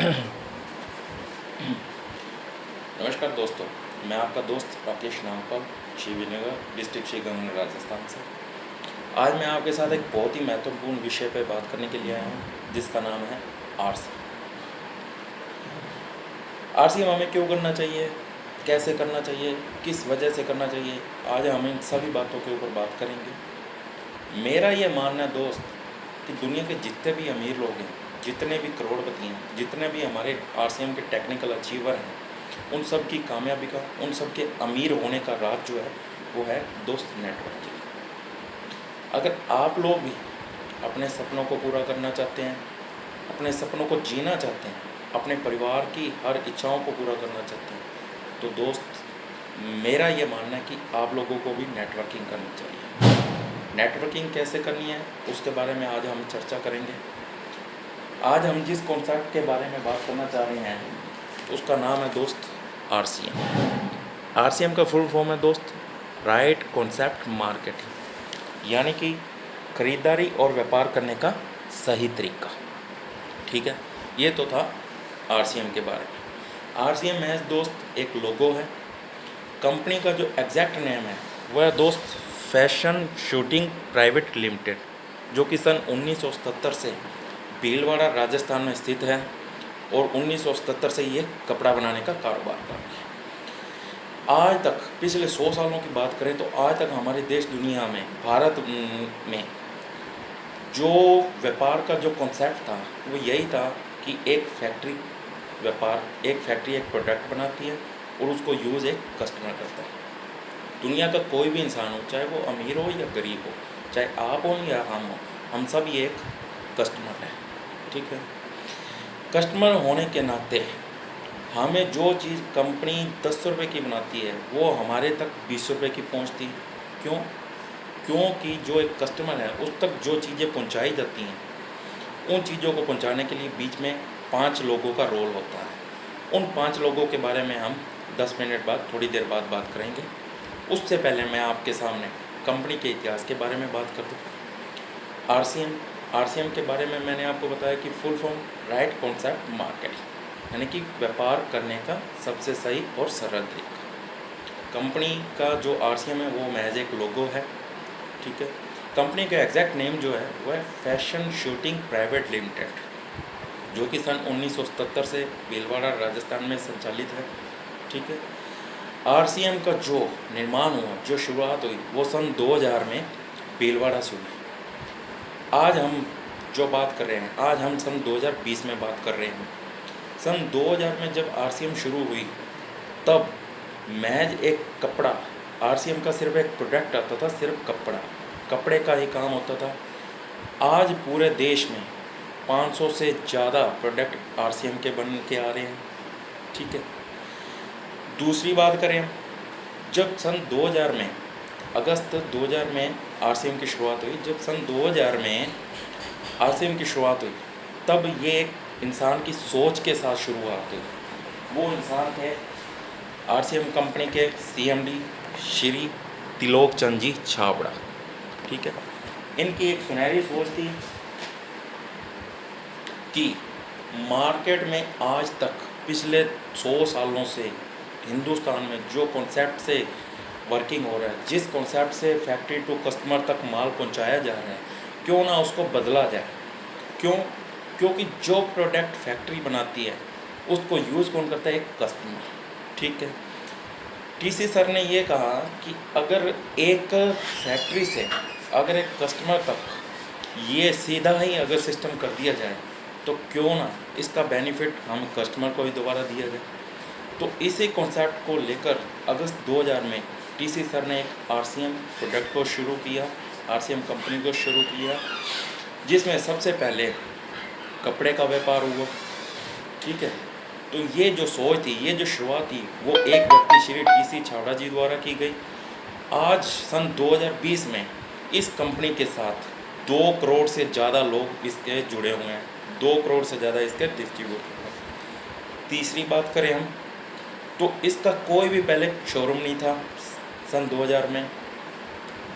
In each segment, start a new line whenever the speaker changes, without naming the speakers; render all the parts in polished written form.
नमस्कार दोस्तों, मैं आपका दोस्त राकेश नागपाल, श्रीनगर डिस्ट्रिक्ट श्रीगंगानगर राजस्थान से। आज मैं आपके साथ एक बहुत ही महत्वपूर्ण विषय पर बात करने के लिए आया हूँ, जिसका नाम है आरसीएम। आरसीएम हमें क्यों करना चाहिए, कैसे करना चाहिए, किस वजह से करना चाहिए, आज हम इन सभी बातों के ऊपर बात करेंगे। मेरा ये मानना है दोस्त कि दुनिया के जितने भी अमीर लोग हैं, जितने भी करोड़पति हैं, जितने भी हमारे आरसीएम के टेक्निकल अचीवर हैं, उन सब की कामयाबी का, उन सब के अमीर होने का राज जो है वो है दोस्त नेटवर्किंग। अगर आप लोग भी अपने सपनों को पूरा करना चाहते हैं, अपने सपनों को जीना चाहते हैं, अपने परिवार की हर इच्छाओं को पूरा करना चाहते हैं, तो दोस्त मेरा ये मानना है कि आप लोगों को भी नेटवर्किंग करनी चाहिए। नेटवर्किंग कैसे करनी है उसके बारे में आज हम चर्चा करेंगे। आज हम जिस कॉन्सेप्ट के बारे में बात करना चाह रहे हैं उसका नाम है दोस्त आरसीएम। आरसीएम का फुल फॉर्म है दोस्त राइट कॉन्सेप्ट मार्केटिंग, यानी कि खरीदारी और व्यापार करने का सही तरीका। ठीक है, ये तो था आरसीएम के बारे में। आरसीएम है दोस्त एक लोगो है। कंपनी का जो एग्जैक्ट नेम है वह है दोस्त फैशन शूटिंग प्राइवेट लिमिटेड, जो कि सन 1977 से भीलवाड़ा राजस्थान में स्थित है और 1977 से ये कपड़ा बनाने का कारोबार कर रही है। आज तक पिछले 100 सालों की बात करें तो आज तक हमारे देश दुनिया में, भारत में जो व्यापार का जो कॉन्सेप्ट था वो यही था कि एक फैक्ट्री एक प्रोडक्ट बनाती है और उसको यूज़ एक कस्टमर करता है। दुनिया का कोई भी इंसान हो, चाहे वो अमीर हो या गरीब हो, चाहे आप हो या हम सब ये एक कस्टमर है। ठीक है, कस्टमर होने के नाते हमें जो चीज़ कंपनी 10 रुपये की बनाती है वो हमारे तक 20 रुपये की पहुंचती है। क्यों? क्योंकि जो एक कस्टमर है उस तक जो चीज़ें पहुंचाई जाती हैं उन चीज़ों को पहुंचाने के लिए बीच में 5 लोगों का रोल होता है। उन 5 लोगों के बारे में हम 10 मिनट बाद, थोड़ी देर बाद बात करेंगे। उससे पहले मैं आपके सामने कंपनी के इतिहास के बारे में बात कर दूँ। आरसीएम के बारे में मैंने आपको बताया कि full form right concept marketing, यानी कि व्यापार करने का सबसे सही और सरल तरीका। कंपनी का जो आरसीएम है वो महज एक लोगो है। ठीक है, कंपनी का एग्जैक्ट नेम जो है वो है फैशन शूटिंग प्राइवेट लिमिटेड, जो कि सन 1977 से भीलवाड़ा राजस्थान में संचालित है। ठीक है, आरसीएम का जो निर्माण हुआ, जो शुरुआत हुई वो सन 2000 में भीलवाड़ा से हुई। आज हम जो बात कर रहे हैं, आज हम सन 2020 में बात कर रहे हैं। सन 2000 में जब आरसीएम शुरू हुई तब महज एक कपड़ा, आरसीएम का सिर्फ एक प्रोडक्ट आता था, सिर्फ कपड़े का ही काम होता था। आज पूरे देश में 500 से ज़्यादा प्रोडक्ट आरसीएम के बन के आ रहे हैं। ठीक है, दूसरी बात करें, जब सन 2000 में, अगस्त 2000 में आरसीएम की शुरुआत हुई, जब सन 2000 में आरसीएम की शुरुआत हुई तब ये एक इंसान की सोच के साथ शुरुआत हुई। वो इंसान थे आरसीएम कंपनी के सीएमडी श्री त्रिलोक चंद जी छाबड़ा। ठीक है, इनकी एक सुनहरी सोच थी कि मार्केट में आज तक पिछले 100 सालों से हिंदुस्तान में जो कॉन्सेप्ट से वर्किंग हो रहा है, जिस कॉन्सेप्ट से फैक्ट्री टू कस्टमर तक माल पहुंचाया जा रहा है, क्यों ना उसको बदला जाए। क्योंकि जो प्रोडक्ट फैक्ट्री बनाती है उसको यूज़ कौन करता है? एक कस्टमर। ठीक है, टीसी सर ने ये कहा कि अगर एक फैक्ट्री से अगर एक कस्टमर तक ये सीधा ही अगर सिस्टम कर दिया जाए तो क्यों ना इसका बेनिफिट हम कस्टमर को ही दोबारा दिया जाए। तो इसी कॉन्सेप्ट को लेकर अगस्त 2000 में टीसी सर ने एक आरसीएम प्रोडक्ट को शुरू किया, आरसीएम कंपनी को शुरू किया, जिसमें सबसे पहले कपड़े का व्यापार हुआ। ठीक है, तो ये जो सोच थी, ये जो शुरुआत थी, वो एक व्यक्ति श्री टीसी छाबड़ा जी द्वारा की गई। आज सन 2020 में इस कंपनी के साथ 2 करोड़ से ज़्यादा लोग इसके जुड़े हुए हैं, 2 करोड़ से ज़्यादा इसके डिस्ट्रीब्यूटर हैं। तीसरी बात करें हम तो इसका कोई भी पहले शोरूम नहीं था। सन 2000 में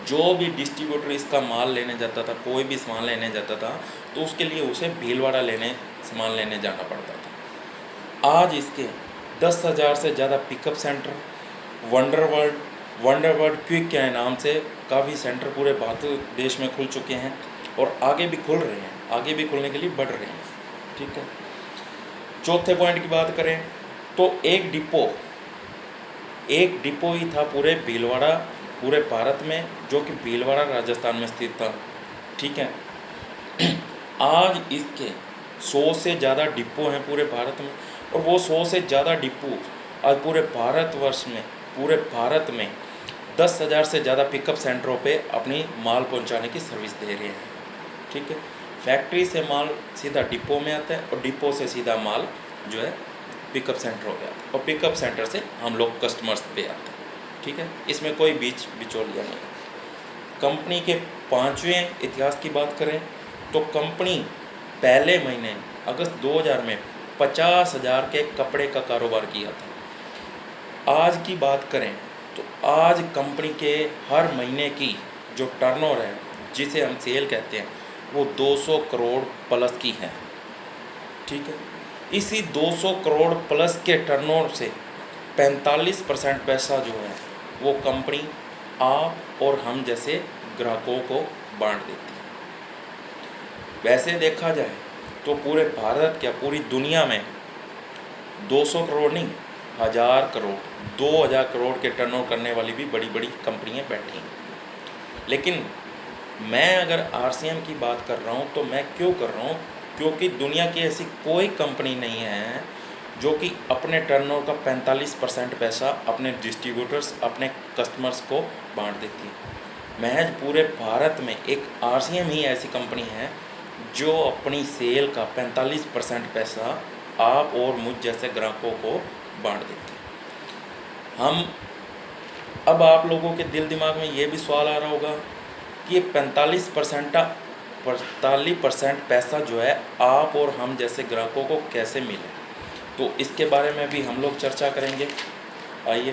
जो भी डिस्ट्रीब्यूटर इसका माल लेने जाता था, कोई भी सामान लेने जाता था, तो उसके लिए उसे भीलवाड़ा सामान लेने जाना पड़ता था। आज इसके 10,000 से ज़्यादा pickup centre, wonder world quick के नाम से काफ़ी सेंटर पूरे भारत देश में खुल चुके हैं और आगे भी खुल रहे हैं, आगे भी खुलने के लिए बढ़ रहे हैं। ठीक है, चौथे पॉइंट की बात करें तो एक डिपो ही था पूरे भीलवाड़ा, पूरे भारत में, जो कि भीलवाड़ा राजस्थान में स्थित था। ठीक है, आज इसके 100 से ज़्यादा डिपो हैं पूरे भारत में, और वो 100 से ज़्यादा डिपो आज पूरे भारत में 10,000 से ज़्यादा पिकअप सेंटरों पे अपनी माल पहुंचाने की सर्विस दे रहे हैं। ठीक है, फैक्ट्री से माल सीधा डिपो में आता है और डिपो से सीधा माल जो है पिकअप सेंटरों पे आता है और पिकअप सेंटर से हम लोग कस्टमर्स पे आते हैं। ठीक है, इसमें कोई बिचौलिया नहीं। कंपनी के 5वें इतिहास की बात करें तो कंपनी पहले महीने अगस्त 2000 में 50,000 के कपड़े का कारोबार किया था। आज की बात करें तो आज कंपनी के हर महीने की जो टर्नओवर है, जिसे हम सेल कहते हैं, वो 200 करोड़ प्लस की है। ठीक है, इसी 200 करोड़ प्लस के टर्नओवर से 45% पैसा जो है वो कंपनी आप और हम जैसे ग्राहकों को बांट देती है। वैसे देखा जाए तो पूरे भारत क्या पूरी दुनिया में 200 करोड़ नहीं, 1000 करोड़, 2000 करोड़ के टर्नओवर करने वाली भी बड़ी बड़ी कंपनियां बैठी हैं। लेकिन मैं अगर RCM की बात कर रहा हूँ तो मैं क्यों कर रहा हूँ, क्योंकि दुनिया की ऐसी कोई कंपनी नहीं है जो कि अपने टर्नओवर का 45% पैसा अपने डिस्ट्रीब्यूटर्स, अपने कस्टमर्स को बांट देती है। महज पूरे भारत में एक RCM ही ऐसी कंपनी है जो अपनी सेल का 45% पैसा आप और मुझ जैसे ग्राहकों को बांट देती है। अब आप लोगों के दिल दिमाग में ये भी सवाल आ रहा होगा कि ये 45% पैसा जो है आप और हम जैसे ग्राहकों को कैसे मिले, तो इसके बारे में भी हम लोग चर्चा करेंगे। आइए,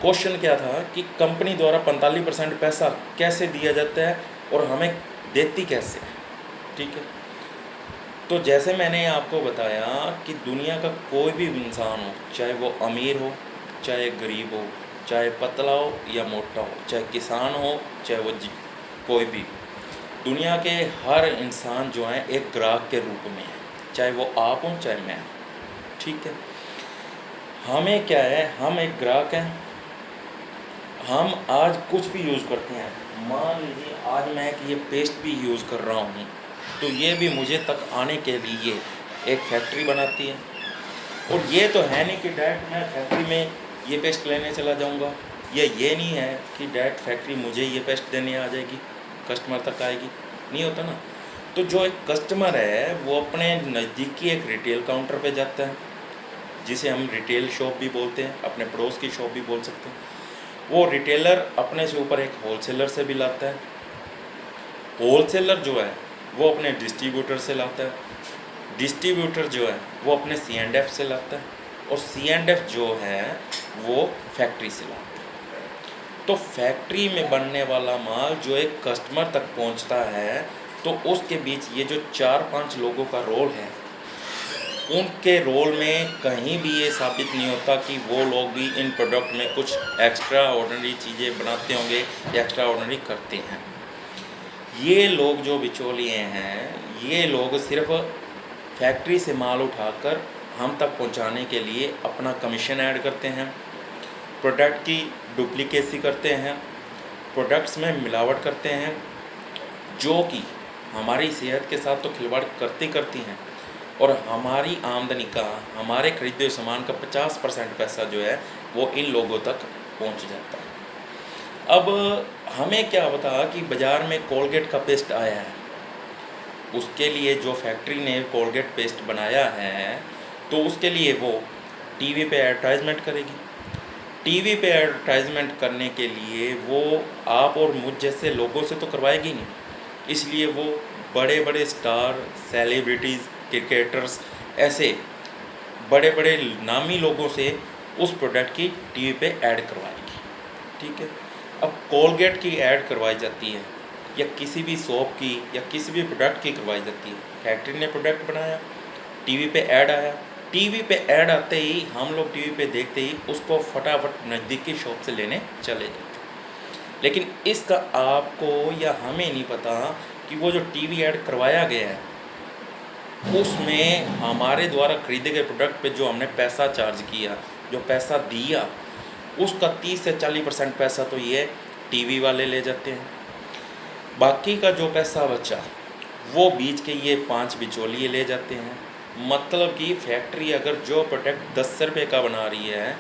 क्वेश्चन क्या था कि कंपनी द्वारा 45% पैसा कैसे दिया जाता है और हमें देती कैसे। ठीक है, तो जैसे मैंने आपको बताया कि दुनिया का कोई भी इंसान हो, चाहे वो अमीर हो, चाहे गरीब हो, चाहे पतला हो या मोटा हो, चाहे किसान हो, चाहे वो कोई भी, दुनिया के हर इंसान जो है एक ग्राहक के रूप में है, चाहे वो आप हो चाहे मैं। ठीक है, हमें क्या है, हम एक ग्राहक हैं। हम आज कुछ भी यूज़ करते हैं, मान लीजिए आज मैं ये पेस्ट भी यूज़ कर रहा हूँ, तो ये भी मुझे तक आने के लिए एक फैक्ट्री बनाती है। और ये तो है नहीं कि डायरेक्ट मैं फैक्ट्री में ये पेस्ट लेने चला जाऊँगा, या ये नहीं है कि डायरेक्ट फैक्ट्री मुझे ये पेस्ट देने आ जाएगी, कस्टमर तक आएगी, नहीं होता ना। तो जो एक कस्टमर है वो अपने नज़दीकी एक रिटेल काउंटर पे जाता है, जिसे हम रिटेल शॉप भी बोलते हैं, अपने पड़ोस की शॉप भी बोल सकते हैं। वो रिटेलर अपने से ऊपर एक होलसेलर से भी लाता है। होलसेलर जो है वो अपने डिस्ट्रीब्यूटर से लाता है, डिस्ट्रीब्यूटर जो है वो अपने C&F से लाता है, और C&F जो है वो फैक्ट्री से लाता है। तो फैक्ट्री में बनने वाला माल जो एक कस्टमर तक पहुंचता है, तो उसके बीच ये जो 4-5 लोगों का रोल है, उनके रोल में कहीं भी ये साबित नहीं होता कि वो लोग भी इन प्रोडक्ट में कुछ एक्स्ट्रा ऑर्डिनरी चीज़ें बनाते होंगे या एक्स्ट्रा ऑर्डिनरी करते हैं। ये लोग जो बिचौलिए हैं, ये लोग सिर्फ फैक्ट्री से माल उठाकर हम तक पहुंचाने के लिए अपना कमीशन ऐड करते हैं, प्रोडक्ट की डुप्लीकेसी करते हैं, प्रोडक्ट्स में मिलावट करते हैं, जो कि हमारी सेहत के साथ तो खिलवाड़ करती हैं, और हमारी आमदनी का, हमारे खरीदे हुए सामान का 50% पैसा जो है वो इन लोगों तक पहुंच जाता है। अब हमें क्या बता कि बाज़ार में कोलगेट का पेस्ट आया है, उसके लिए जो फैक्ट्री ने कोलगेट पेस्ट बनाया है, तो उसके लिए वो टीवी पे एडवर्टाइजमेंट करेगी। टीवी पे एडवर्टाइजमेंट करने के लिए वो आप और मुझ जैसे लोगों से तो करवाएगी नहीं, इसलिए वो बड़े बड़े स्टार, सेलिब्रिटीज़, क्रिकेटर्स, ऐसे बड़े बड़े नामी लोगों से उस प्रोडक्ट की टीवी पे ऐड करवाएगी। ठीक है, अब कोलगेट की ऐड करवाई जाती है या किसी भी सोप की या किसी भी प्रोडक्ट की करवाई जाती है। फैक्ट्री ने प्रोडक्ट बनाया, टीवी पे ऐड आया, टीवी पे ऐड आते ही हम लोग टीवी पे देखते ही उसको फटाफट नज़दीक की शॉप से लेने चले जाते। लेकिन इसका आपको या हमें नहीं पता कि वो जो टीवी ऐड करवाया गया है उसमें हमारे द्वारा खरीदे गए प्रोडक्ट पे जो हमने पैसा चार्ज किया, जो पैसा दिया, उसका 30 से 40% पैसा तो ये टीवी वाले ले जाते हैं। बाकी का जो पैसा बचा वो बीच के ये 5 बिचौलिए ले जाते हैं। मतलब कि फैक्ट्री अगर जो प्रोडक्ट 10 रुपये का बना रही है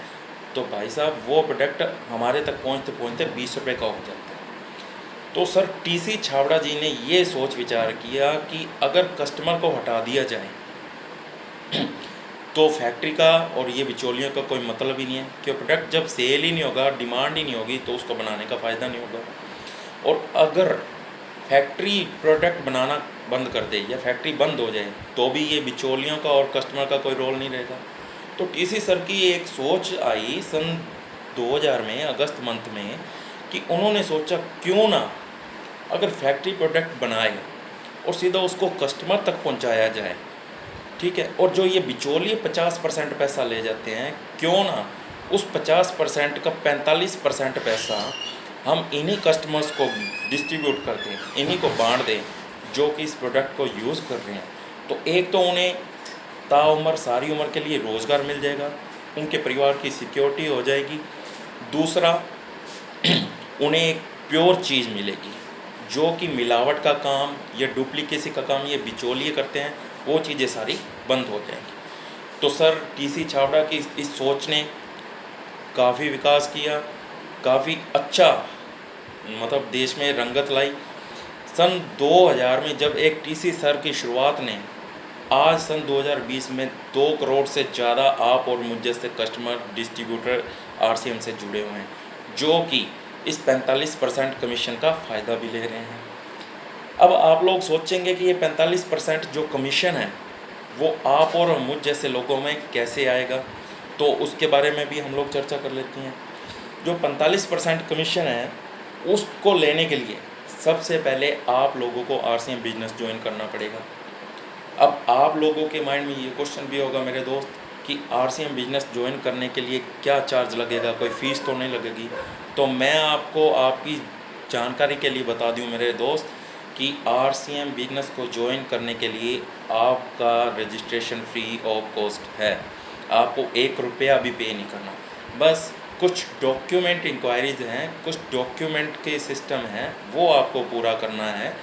तो भाई साहब वो प्रोडक्ट हमारे तक पहुंचते पहुंचते 20 रुपये का हो जाता है। तो सर टीसी छाबड़ा जी ने ये सोच विचार किया कि अगर कस्टमर को हटा दिया जाए तो फैक्ट्री का और ये बिचौलियों का कोई मतलब ही नहीं है, क्यों प्रोडक्ट जब सेल ही नहीं होगा, डिमांड ही नहीं होगी तो उसको बनाने का फ़ायदा नहीं होगा। और अगर फैक्ट्री प्रोडक्ट बनाना बंद कर दे या फैक्ट्री बंद हो जाए तो भी ये बिचौलियों का और कस्टमर का कोई रोल नहीं रहेगा। तो टीसी सर की एक सोच आई सन 2000 में अगस्त मंथ में कि उन्होंने सोचा क्यों ना अगर फैक्ट्री प्रोडक्ट बनाए और सीधा उसको कस्टमर तक पहुंचाया जाए, ठीक है। और जो ये बिचौलिए 50% पैसा ले जाते हैं, क्यों ना उस 50% का 45% पैसा हम इन्हीं कस्टमर्स को डिस्ट्रीब्यूट कर दें, इन्हीं को बांट दें जो कि इस प्रोडक्ट को यूज़ कर रहे हैं। तो एक तो उन्हें ताउम्र सारी उम्र के लिए रोज़गार मिल जाएगा, उनके परिवार की सिक्योरिटी हो जाएगी। दूसरा उन्हें एक प्योर चीज़ मिलेगी, जो कि मिलावट का काम या डुप्लीकेसी का काम ये बिचौलिए करते हैं, वो चीज़ें सारी बंद हो जाएंगी। तो सर टीसी छाबड़ा की इस सोच ने काफ़ी विकास किया, काफ़ी अच्छा मतलब देश में रंगत लाई। सन 2000 में जब एक टीसी सर की शुरुआत ने आज सन 2020 में 2 करोड़ से ज़्यादा आप और मुझ जैसे कस्टमर डिस्ट्रीब्यूटर आरसीएम से जुड़े हुए हैं, जो कि इस 45% कमीशन का फ़ायदा भी ले रहे हैं। अब आप लोग सोचेंगे कि ये 45% जो कमीशन है वो आप और मुझ जैसे लोगों में कैसे आएगा, तो उसके बारे में भी हम लोग चर्चा कर लेते हैं। जो 45% कमीशन है उसको लेने के लिए सबसे पहले आप लोगों को आरसीएम बिजनेस ज्वाइन करना पड़ेगा। अब आप लोगों के माइंड में ये क्वेश्चन भी होगा मेरे दोस्त कि आरसीएम बिजनेस ज्वाइन करने के लिए क्या चार्ज लगेगा, कोई फ़ीस तो नहीं लगेगी। तो मैं आपको आपकी जानकारी के लिए बता दूं मेरे दोस्त कि आरसीएम बिजनेस को ज्वाइन करने के लिए आपका रजिस्ट्रेशन फ्री ऑफ कॉस्ट है, आपको 1 रुपया भी पे नहीं करना। बस कुछ डॉक्यूमेंट इंक्वायरीज हैं, कुछ डॉक्यूमेंट के सिस्टम हैं, वो आपको पूरा करना है,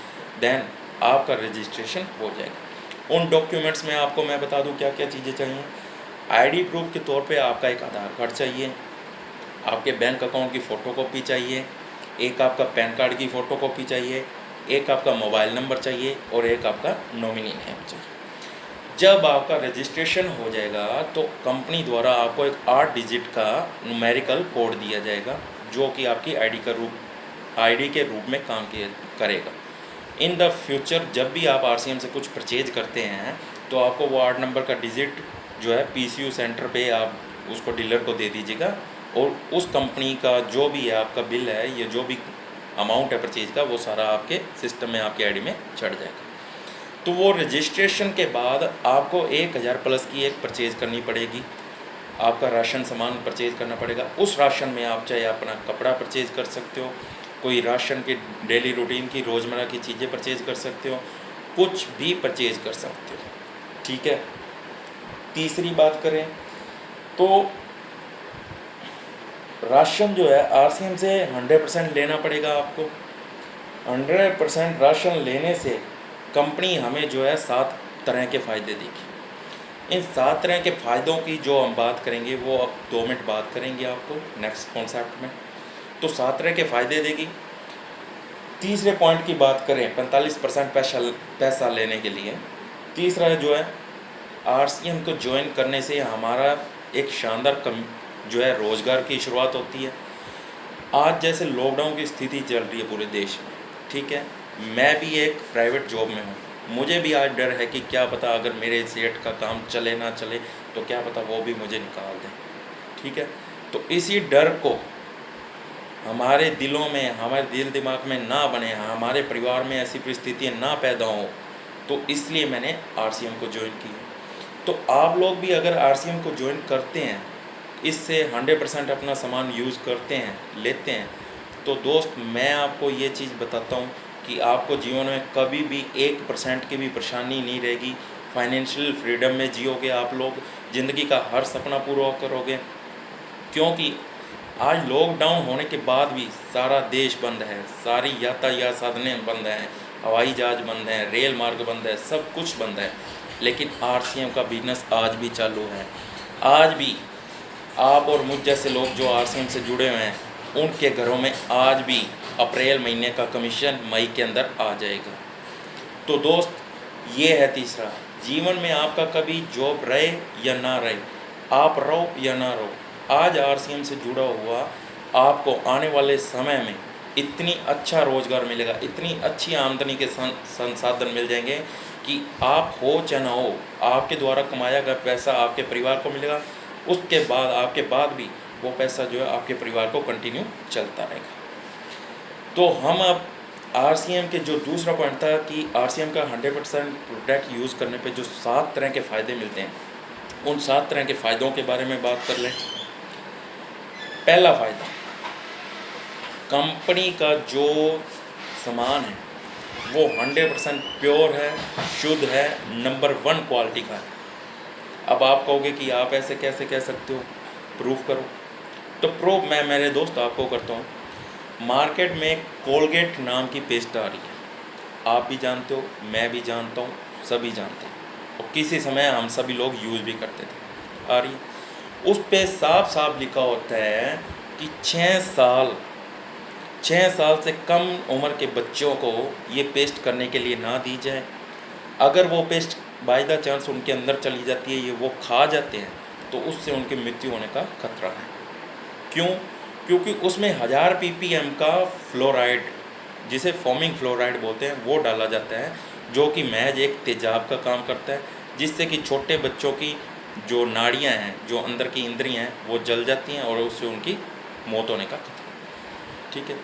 देन आपका रजिस्ट्रेशन हो जाएगा। उन डॉक्यूमेंट्स में आपको मैं बता दूं क्या क्या चीज़ें चाहिए। आईडी प्रूफ के तौर पे आपका एक आधार कार्ड चाहिए, आपके बैंक अकाउंट की फ़ोटोकॉपी चाहिए, एक आपका पैन कार्ड की फ़ोटोकॉपी चाहिए, एक आपका मोबाइल नंबर चाहिए और एक आपका नॉमिनी नेम चाहिए। जब आपका रजिस्ट्रेशन हो जाएगा तो कंपनी द्वारा आपको एक 8 डिजिट का न्यूमेरिकल कोड दिया जाएगा, जो कि आपकी आईडी के रूप में काम करेगा। इन द फ्यूचर जब भी आप आरसीएम से कुछ परचेज करते हैं तो आपको वो 8 नंबर का डिजिट जो है पीसीयू सेंटर पे आप उसको डीलर को दे दीजिएगा, और उस कंपनी का जो भी है आपका बिल है, ये जो भी अमाउंट है परचेज का, वो सारा आपके सिस्टम में आपके आईडी में चढ़ जाएगा। तो वो रजिस्ट्रेशन के बाद आपको 1000 प्लस की एक परचेज़ करनी पड़ेगी, आपका राशन सामान परचेज़ करना पड़ेगा। उस राशन में आप चाहे अपना कपड़ा परचेज़ कर सकते हो, कोई राशन के डेली रूटीन की रोज़मर्रा की चीज़ें परचेज़ कर सकते हो, कुछ भी परचेज़ कर सकते हो, ठीक है। तीसरी बात करें तो राशन जो है आरसीएम से 100% लेना पड़ेगा आपको। 100% राशन लेने से कंपनी हमें जो है 7 तरह के फ़ायदे देगी। इन 7 तरह के फ़ायदों की जो हम बात करेंगे वो अब 2 मिनट बात करेंगे आपको नेक्स्ट कॉन्सेप्ट में। तो 7 तरह के फ़ायदे देगी। तीसरे पॉइंट की बात करें 45% पैसा लेने के लिए, तीसरा जो है आरसीएम को ज्वाइन करने से हमारा एक शानदार जो है रोज़गार की शुरुआत होती है। आज जैसे लॉकडाउन की स्थिति चल रही है पूरे देश में, ठीक है, मैं भी एक प्राइवेट जॉब में हूँ, मुझे भी आज डर है कि क्या पता अगर मेरे सेठ का काम चले ना चले तो क्या पता वो भी मुझे निकाल दें, ठीक है। तो इसी डर को हमारे दिलों में, हमारे दिल दिमाग में ना बने, हमारे परिवार में ऐसी परिस्थितियाँ ना पैदा हों, तो इसलिए मैंने आरसीएम को ज्वाइन किया। तो आप लोग भी अगर RCM को ज्वाइन करते हैं, इससे 100% अपना सामान यूज़ करते हैं, लेते हैं, तो दोस्त मैं आपको ये चीज़ बताता हूँ कि आपको जीवन में कभी भी 1% की भी परेशानी नहीं रहेगी। फाइनेंशियल फ्रीडम में जियोगे आप लोग, ज़िंदगी का हर सपना पूरा करोगे। क्योंकि आज लॉकडाउन होने के बाद भी सारा देश बंद है, सारी यातायात साधनें बंद हैं, हवाई जहाज़ बंद हैं, रेल मार्ग बंद है, सब कुछ बंद है, लेकिन RCM का बिजनेस आज भी चालू है। आज भी आप और मुझ जैसे लोग जो RCM से जुड़े हुए हैं, उनके घरों में आज भी अप्रैल महीने का कमीशन मई के अंदर आ जाएगा। तो दोस्त ये है तीसरा, जीवन में आपका कभी जॉब रहे या ना रहे, आप रहो या ना रहो, आज RCM से जुड़ा हुआ आपको आने वाले समय में इतनी अच्छा रोज़गार मिलेगा, इतनी अच्छी आमदनी के संसाधन मिल जाएंगे कि आप हो चाहे ना हो, आपके द्वारा कमाया गया पैसा आपके परिवार को मिलेगा। उसके बाद आपके बाद भी वो पैसा जो है आपके परिवार को कंटिन्यू चलता रहेगा। तो हम अब RCM के जो दूसरा पॉइंट था कि RCM का 100% प्रोडक्ट यूज़ करने पे जो 7 तरह के फ़ायदे मिलते हैं, उन 7 तरह के फ़ायदों के बारे में बात कर लें। पहला फ़ायदा, कंपनी का जो सामान है वो 100% प्योर है, शुद्ध है, नंबर 1 क्वालिटी का है। अब आप कहोगे कि आप ऐसे कैसे कह सकते हो, प्रूफ करो। तो प्रूफ मैं मेरे दोस्त आपको करता हूँ। मार्केट में कोलगेट नाम की पेस्ट आ रही है, आप भी जानते हो, मैं भी जानता हूँ, सभी जानते हैं, और किसी समय हम सभी लोग यूज़ भी करते थे। आ रही है, उस पे साफ साफ लिखा होता है कि 6 साल से कम उम्र के बच्चों को ये पेस्ट करने के लिए ना दी जाए। अगर वो पेस्ट बाय द चांस उनके अंदर चली जाती है, ये वो खा जाते हैं, तो उससे उनकी मृत्यु होने का खतरा है। क्यों? क्योंकि उसमें 1000 ppm का फ्लोराइड, जिसे फोमिंग फ्लोराइड बोलते हैं, वो डाला जाता है, जो कि महज एक तेजाब का काम करता है, जिससे कि छोटे बच्चों की जो नाड़ियां हैं, जो अंदर की इंद्रियां हैं, वो जल जाती हैं और उससे उनकी मौत होने का खतरा। ठीक है,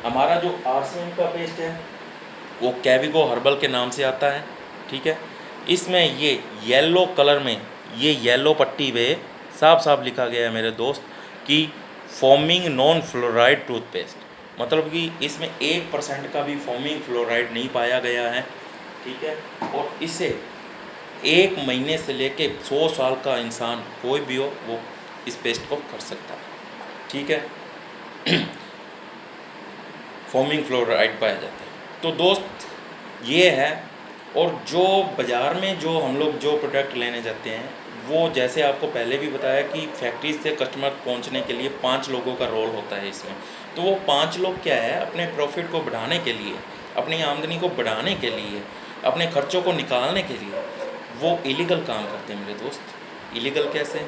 हमारा जो RCM का पेस्ट है वो कैविगो हर्बल के नाम से आता है। ठीक है, इसमें ये येलो कलर में, ये येलो पट्टी पे साफ साफ लिखा गया है मेरे दोस्त कि फोमिंग नॉन फ्लोराइड टूथपेस्ट, मतलब कि इसमें 1% का भी फोमिंग फ्लोराइड नहीं पाया गया है। ठीक है, और इसे 1 महीने से लेके 100 साल का इंसान कोई भी हो, वो इस पेस्ट को कर सकता है। ठीक है, फोमिंग फ्लोराइड पाया जाता है। तो दोस्त ये है, और जो बाज़ार में जो हम लोग जो प्रोडक्ट लेने जाते हैं, वो जैसे आपको पहले भी बताया कि फैक्ट्री से कस्टमर पहुंचने के लिए 5 लोगों का रोल होता है इसमें। तो वो 5 लोग क्या है, अपने प्रॉफिट को बढ़ाने के लिए, अपनी आमदनी को बढ़ाने के लिए, अपने खर्चों को निकालने के लिए वो इलीगल काम करते हैं मेरे दोस्त। इलीगल कैसे?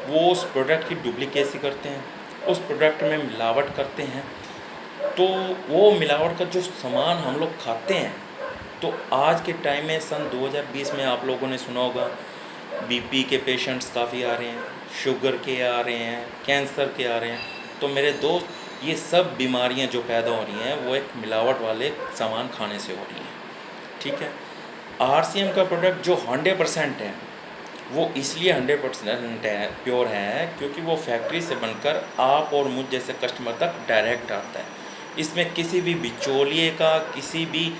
वो उस प्रोडक्ट की डुप्लीकेसी करते हैं, उस प्रोडक्ट में मिलावट करते हैं। तो वो मिलावट का जो सामान हम लोग खाते हैं, तो आज के टाइम में सन 2020 में आप लोगों ने सुना होगा, BP के पेशेंट्स काफ़ी आ रहे हैं, शुगर के आ रहे हैं, कैंसर के आ रहे हैं। तो मेरे दोस्त, ये सब बीमारियां जो पैदा हो रही हैं वो एक मिलावट वाले सामान खाने से हो रही हैं। ठीक है, RCM का प्रोडक्ट जो 100% है, वो इसलिए 100% है, प्योर है, क्योंकि वो फैक्ट्री से बनकर आप और मुझ जैसे कस्टमर तक डायरेक्ट आता है। इसमें किसी भी बिचौलिए का, किसी भी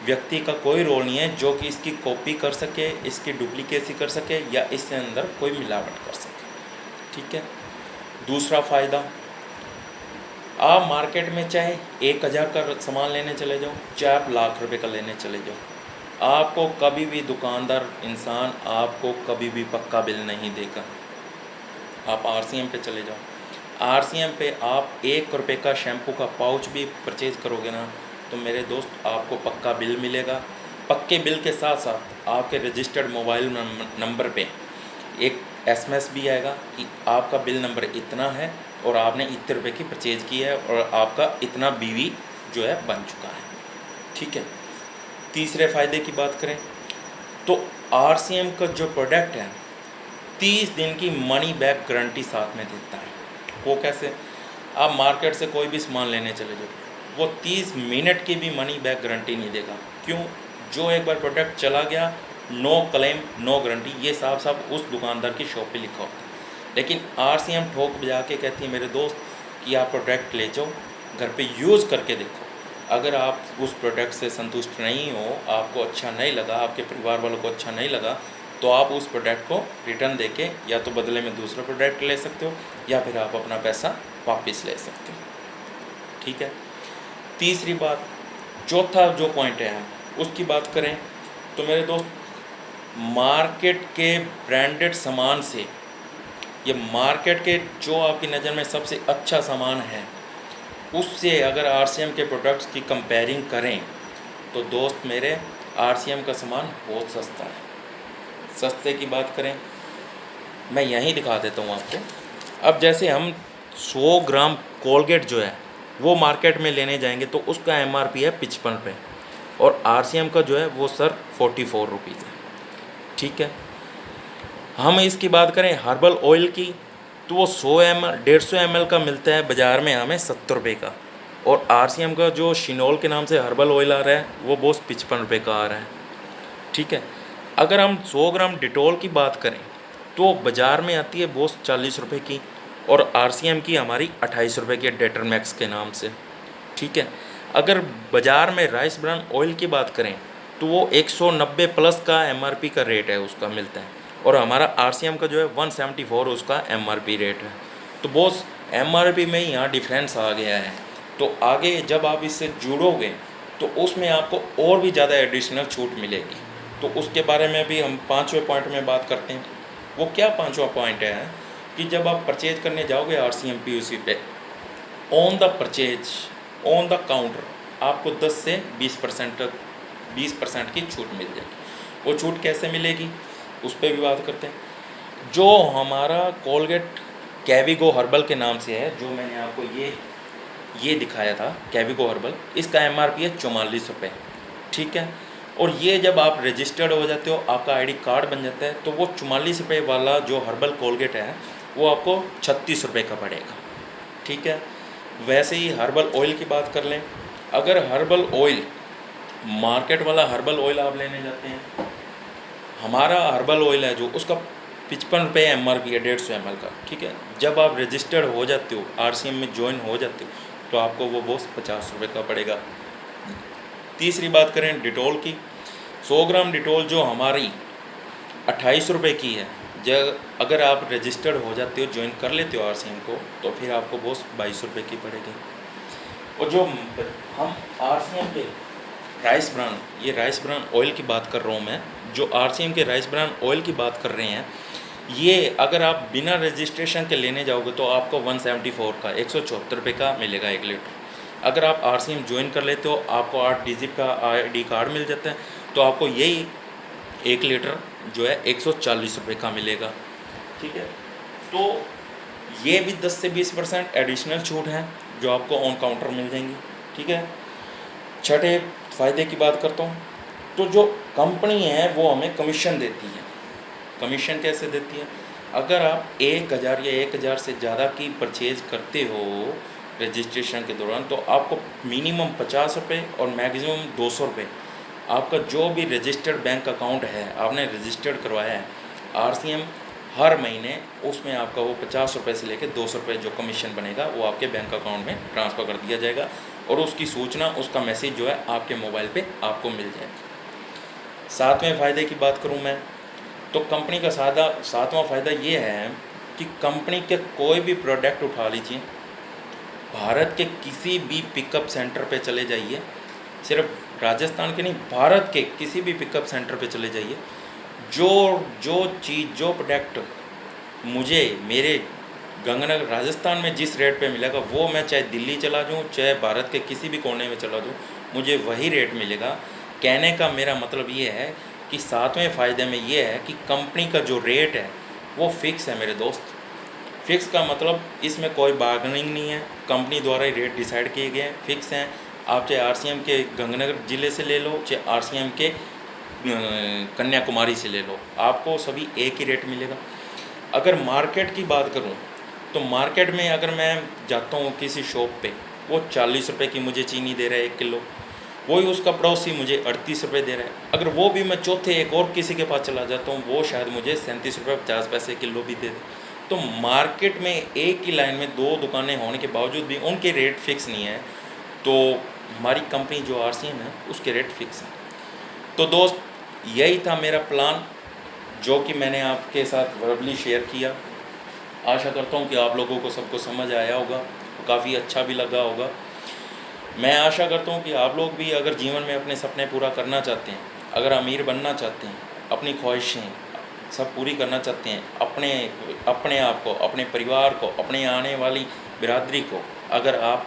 व्यक्ति का कोई रोल नहीं है जो कि इसकी कॉपी कर सके, इसकी डुप्लीकेसी कर सके, या इसके अंदर कोई मिलावट कर सके। ठीक है, दूसरा फ़ायदा, आप मार्केट में चाहे 1000 का सामान लेने चले जाओ, चाहे आप लाख रुपए का लेने चले जाओ, आपको कभी भी दुकानदार इंसान आपको कभी भी पक्का बिल नहीं देगा। आप RCM पे चले जाओ, RCM पे आप 1 रुपये का शैम्पू का पाउच भी परचेज़ करोगे ना, तो मेरे दोस्त आपको पक्का बिल मिलेगा। पक्के बिल के साथ साथ आपके रजिस्टर्ड मोबाइल नंबर पे एक SMS भी आएगा कि आपका बिल नंबर इतना है और आपने इतने रुपये की परचेज़ की है और आपका इतना BV जो है बन चुका है। ठीक है, तीसरे फ़ायदे की बात करें तो RCM का जो प्रोडक्ट है 30 दिन की मनी बैक गारंटी साथ में देता है। वो कैसे? आप मार्केट से कोई भी सामान लेने चले जाओ, वो 30 मिनट की भी मनी बैक गारंटी नहीं देगा। क्यों? जो एक बार प्रोडक्ट चला गया नो क्लेम नो गारंटी, ये साफ साफ उस दुकानदार की शॉप पे लिखा होता है। लेकिन RCM ठोक बजा के कहती है मेरे दोस्त कि आप प्रोडक्ट ले जाओ, घर पे यूज़ करके देखो, अगर आप उस प्रोडक्ट से संतुष्ट नहीं हो, आपको अच्छा नहीं लगा, आपके परिवार वालों को अच्छा नहीं लगा, तो आप उस प्रोडक्ट को रिटर्न देके या तो बदले में दूसरा प्रोडक्ट ले सकते हो या फिर आप अपना पैसा वापस ले सकते हो। ठीक है। तीसरी बात, चौथा जो पॉइंट है हम उसकी बात करें तो मेरे दोस्त, मार्केट के ब्रांडेड सामान से, ये मार्केट के जो आपकी नज़र में सबसे अच्छा सामान है उससे अगर RCM के प्रोडक्ट्स की कंपेयरिंग करें तो दोस्त मेरे RCM का सामान बहुत सस्ता है। सस्ते की बात करें, मैं यहीं दिखा देता हूँ आपको। अब जैसे हम 100 ग्राम कोलगेट जो है वो मार्केट में लेने जाएंगे तो उसका MRP है 55 रुपये और RCM का जो है वो सर 44 रुपीज़ है। ठीक है। हम इसकी बात करें हर्बल ऑयल की तो वो 100 ml 150 ml का मिलता है बाज़ार में हमें 70 रुपये का, और RCM का जो शिनोल के नाम से हर्बल ऑयल आ रहा है वो बॉस 55 रुपये का आ रहा है। ठीक है। अगर हम 100 ग्राम डिटॉल की बात करें तो बाज़ार में आती है बॉस 40 रुपये की, और RCM की हमारी 28 रुपये की डेटर मैक्स के नाम से। ठीक है। अगर बाज़ार में राइस ब्रान ऑयल की बात करें तो वो 190 प्लस का MRP का रेट है उसका मिलता है, और हमारा RCM का जो है 174 उसका MRP रेट है। तो बॉस MRP में ही यहाँ डिफरेंस आ गया है। तो आगे जब आप इससे जुड़ोगे तो उसमें आपको और भी ज़्यादा एडिशनल छूट मिलेगी। तो उसके बारे में भी हम 5वें पॉइंट में बात करते हैं। वो क्या 5वां पॉइंट है कि जब आप परचेज करने जाओगे RCM POC पे, on the purchase on the counter आपको 10 से 20% तक 20% की छूट मिल जाएगी। वो छूट कैसे मिलेगी उस पर भी बात करते हैं। जो हमारा कोलगेट कैविगो हर्बल के नाम से है, जो मैंने आपको ये दिखाया था कैविगो हर्बल, इसका MRP है 44 रुपये। ठीक है। और ये जब आप रजिस्टर्ड हो जाते हो, आपका ID कार्ड बन जाता है, तो वो 44 रुपये वाला जो हर्बल कोलगेट है वो आपको 36 रुपये का पड़ेगा। ठीक है। वैसे ही हर्बल ऑयल की बात कर लें, अगर हर्बल ऑयल मार्केट वाला हर्बल ऑयल आप लेने जाते हैं, हमारा हर्बल ऑयल है जो उसका 55 रुपये MRP है 150 ml का। ठीक है। जब आप रजिस्टर्ड हो जाते हो, RCM में ज्वाइन हो जाते हो, तो आपको वो बॉस 50 रुपये का पड़ेगा। तीसरी बात करें डिटॉल की, 100 ग्राम डिटॉल जो हमारी 28 रुपये की है, जब अगर आप रजिस्टर्ड हो जाते हो, ज्वाइन कर लेते हो RCM को, तो फिर आपको बॉस 22 रुपये की पड़ेगी। और जो हम RCM के राइस ब्रान, ये राइस ब्रान ऑयल की बात कर रहा हूँ मैं, जो RCM के राइस ब्रान ऑयल की बात कर रहे हैं, ये अगर आप बिना रजिस्ट्रेशन के लेने जाओगे तो आपको 174 का 174 रुपये का मिलेगा 1 लीटर। अगर आप RCM ज्वाइन कर लेते हो, आपको 8 डिजिट का ID कार्ड मिल जाता है, तो आपको यही 1 लीटर जो है 140 रुपये का मिलेगा। ठीक है। तो ये भी 10 से 20% एडिशनल छूट है जो आपको ऑन काउंटर मिल जाएंगी। ठीक है। छठे फ़ायदे की बात करता हूँ, तो जो कंपनी है वो हमें कमीशन देती है। कमीशन कैसे देती है? अगर आप 1000 या 1000 से ज़्यादा की परचेज करते हो रजिस्ट्रेशन के दौरान, तो आपको मिनिमम 50 रुपये और मैक्सिमम 200 रुपये, आपका जो भी रजिस्टर्ड बैंक अकाउंट है, आपने रजिस्टर्ड करवाया है RCM, हर महीने उसमें आपका वो 50 रुपये से लेकर 200 रुपये जो कमीशन बनेगा वो आपके बैंक अकाउंट में ट्रांसफ़र कर दिया जाएगा, और उसकी सूचना, उसका मैसेज जो है आपके मोबाइल पे आपको मिल जाएगा। 7वें फ़ायदे की बात करूं मैं, तो कंपनी का 7वां फ़ायदा ये है कि कंपनी के कोई भी प्रोडक्ट उठा लीजिए, भारत के किसी भी पिकअप सेंटर पे चले जाइए, सिर्फ राजस्थान के नहीं, भारत के किसी भी पिकअप सेंटर पे चले जाइए, जो चीज़ जो प्रोडक्ट मुझे मेरे गंगानगर राजस्थान में जिस रेट पे मिलेगा, वो मैं चाहे दिल्ली चला जाऊँ, चाहे भारत के किसी भी कोने में चला जाऊँ, मुझे वही रेट मिलेगा। कहने का मेरा मतलब ये है कि 7वें फ़ायदे में ये है कि कंपनी का जो रेट है वो फिक्स है मेरे दोस्त। फिक्स का मतलब इसमें कोई बार्गेनिंग नहीं है, कंपनी द्वारा ही रेट डिसाइड किए गए हैं, फिक्स हैं। आप चाहे RCM के गंगानगर ज़िले से ले लो, चाहे RCM के कन्याकुमारी से ले लो, आपको सभी एक ही रेट मिलेगा। अगर मार्केट की बात करूं तो मार्केट में अगर मैं जाता हूं किसी शॉप पे, वो 40 रुपये की मुझे चीनी दे रहा है 1 किलो, वही उसका पड़ोसी मुझे 38 रुपये दे रहा है। अगर वो भी मैं चौथे एक और किसी के पास चला जाता हूँ, वो शायद मुझे 37 रुपये 50 पैसे किलो भी दे दे। तो मार्केट में एक ही लाइन में 2 दुकानें होने के बावजूद भी उनके रेट फिक्स नहीं है, तो हमारी कंपनी जो RCM है उसके रेट फिक्स हैं। तो दोस्त, यही था मेरा प्लान जो कि मैंने आपके साथ वर्बली शेयर किया। आशा करता हूँ कि आप लोगों को सबको समझ आया होगा, काफ़ी अच्छा भी लगा होगा। मैं आशा करता हूँ कि आप लोग भी अगर जीवन में अपने सपने पूरा करना चाहते हैं, अगर अमीर बनना चाहते हैं, अपनी ख्वाहिशें सब पूरी करना चाहते हैं, अपने आप को, अपने परिवार को, अपने आने वाली बिरादरी को अगर आप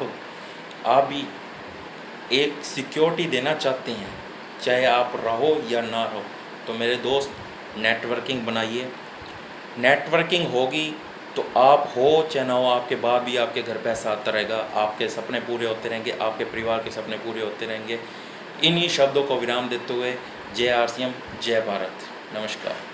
भी एक सिक्योरिटी देना चाहते हैं, चाहे आप रहो या ना रहो, तो मेरे दोस्त नेटवर्किंग बनाइए। नेटवर्किंग होगी तो आप हो चाहे ना हो, आपके बाद भी आपके घर पैसा आता रहेगा, आपके सपने पूरे होते रहेंगे, आपके परिवार के सपने पूरे होते रहेंगे। इन्हीं शब्दों को विराम देते हुए जय RCM, जय भारत, नमस्कार।